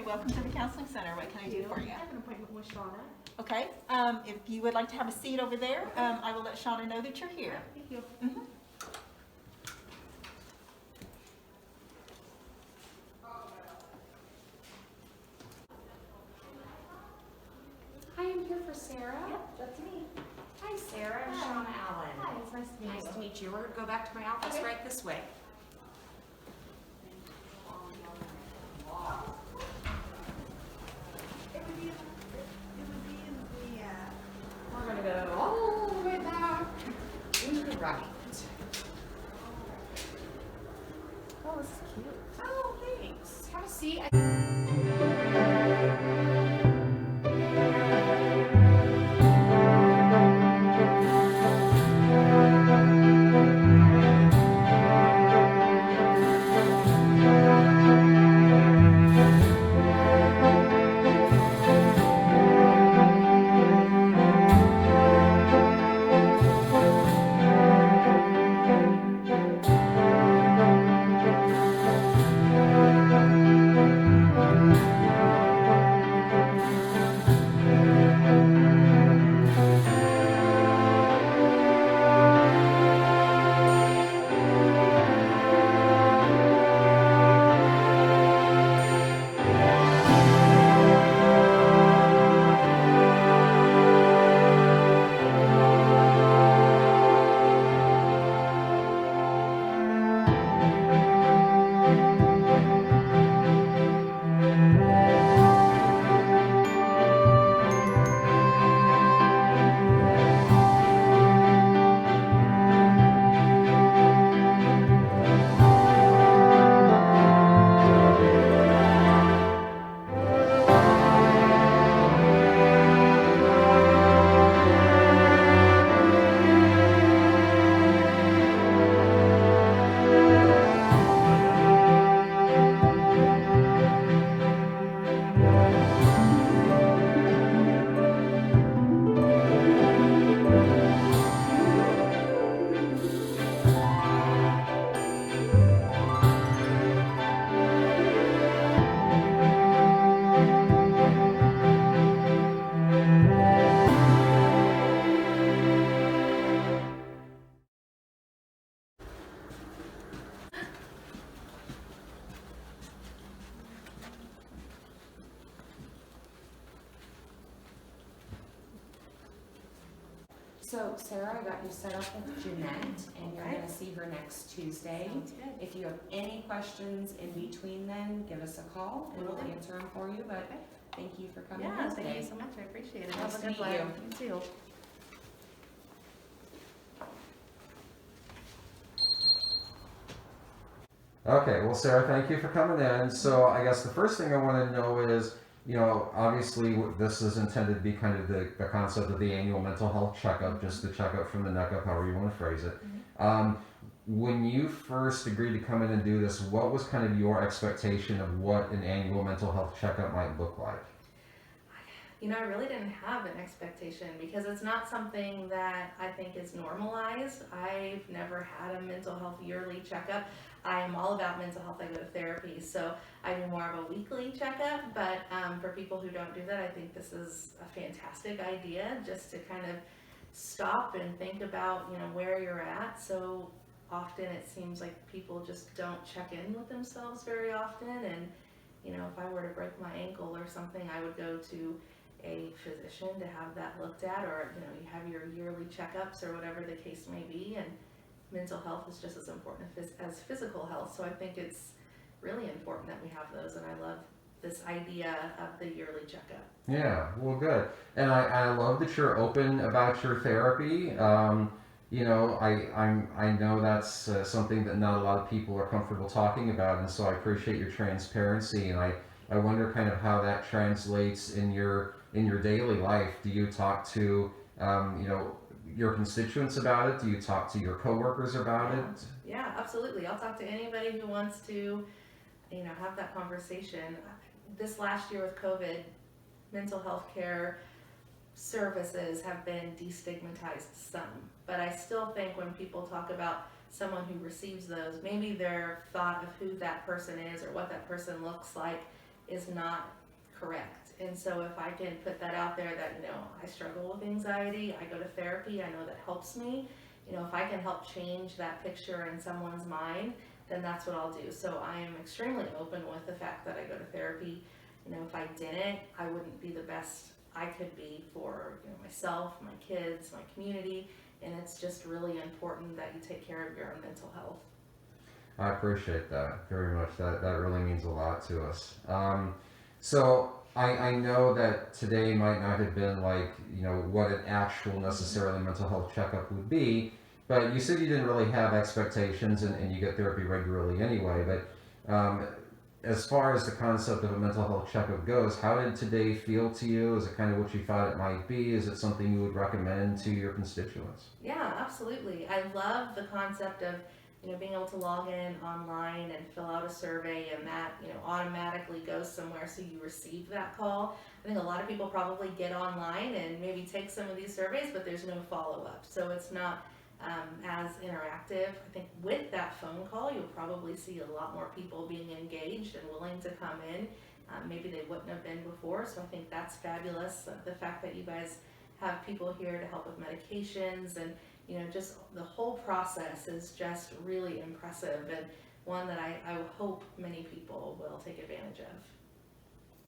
right, welcome to the Counseling Center. What can I do for you? I have an appointment with Shauna. Okay, if you would like to have a seat over there, I will let Shauna know that you're here. Thank you. Mhm. Hi, I'm here for Sarah. Yep, that's me. Hi, Sarah. I'm Hi. Shauna Allen. Hi, it's nice to meet you. Nice to meet you. We're going to go back to my office Okay. right this way. It would be in the, We're going to go all the way back to the right. Oh, this is cute. Oh, thanks. Have a seat. So, Sarah, I got you set up with Jeanette, and you're going to see her next Tuesday. Sounds good. If you have any questions in between then, give us a call, and we'll Will do. answer them for you, but thank you for coming Yeah, in today. thank you so much. I appreciate it. Nice Have a to good meet one. you. You too. Okay, well, Sarah, thank you for coming in. So I guess the first thing I want to know is, obviously this is intended to be kind of the concept of the annual mental health checkup, just the checkup from the neck up, however you want to phrase it. When you first agreed to come in and do this, what was kind of your expectation of what an annual mental health checkup might look like? You know, I really didn't have an expectation because it's not something that I think is normalized. I've never had a mental health yearly checkup. I am all about mental health. I go to therapy, so I do more of a weekly checkup. But for people who don't do that, I think this is a fantastic idea just to kind of stop and think about, where you're at. So often it seems like people just don't check in with themselves very often. And, if I were to break my ankle or something, I would go to a physician to have that looked at, or you have your yearly checkups or whatever the case may be, and mental health is just as important as physical health. So I think it's really important that we have those, and I love this idea of the yearly checkup. Yeah, well, good. And I love that you're open about your therapy. I know that's something that not a lot of people are comfortable talking about, and so I appreciate your transparency, and I wonder kind of how that translates in your daily life. Do you talk to your constituents about it? Do you talk to your coworkers about it? Yeah, absolutely. I'll talk to anybody who wants to, have that conversation. This last year with COVID, mental health care services have been destigmatized some, but I still think when people talk about someone who receives those, maybe their thought of who that person is or what that person looks like is not correct. And so if I can put that out there that, I struggle with anxiety, I go to therapy, I know that helps me. If I can help change that picture in someone's mind, then that's what I'll do. So I am extremely open with the fact that I go to therapy. If I didn't, I wouldn't be the best I could be for myself, my kids, my community, and it's just really important that you take care of your own mental health. I appreciate that very much. That really means a lot to us. So I know that today might not have been like, what an actual necessarily mental health checkup would be, but you said you didn't really have expectations and you get therapy regularly anyway, but as far as the concept of a mental health checkup goes, how did today feel to you? Is it kind of what you thought it might be? Is it something you would recommend to your constituents? Yeah, absolutely. I love the concept of being able to log in online and fill out a survey, and that automatically goes somewhere so you receive that call. I think a lot of people probably get online and maybe take some of these surveys, but there's no follow-up, so it's not as interactive. I think with that phone call, you'll probably see a lot more people being engaged and willing to come in. Maybe they wouldn't have been before, so I think that's fabulous. The fact that you guys have people here to help with medications and just the whole process is just really impressive, and one that I hope many people will take advantage of.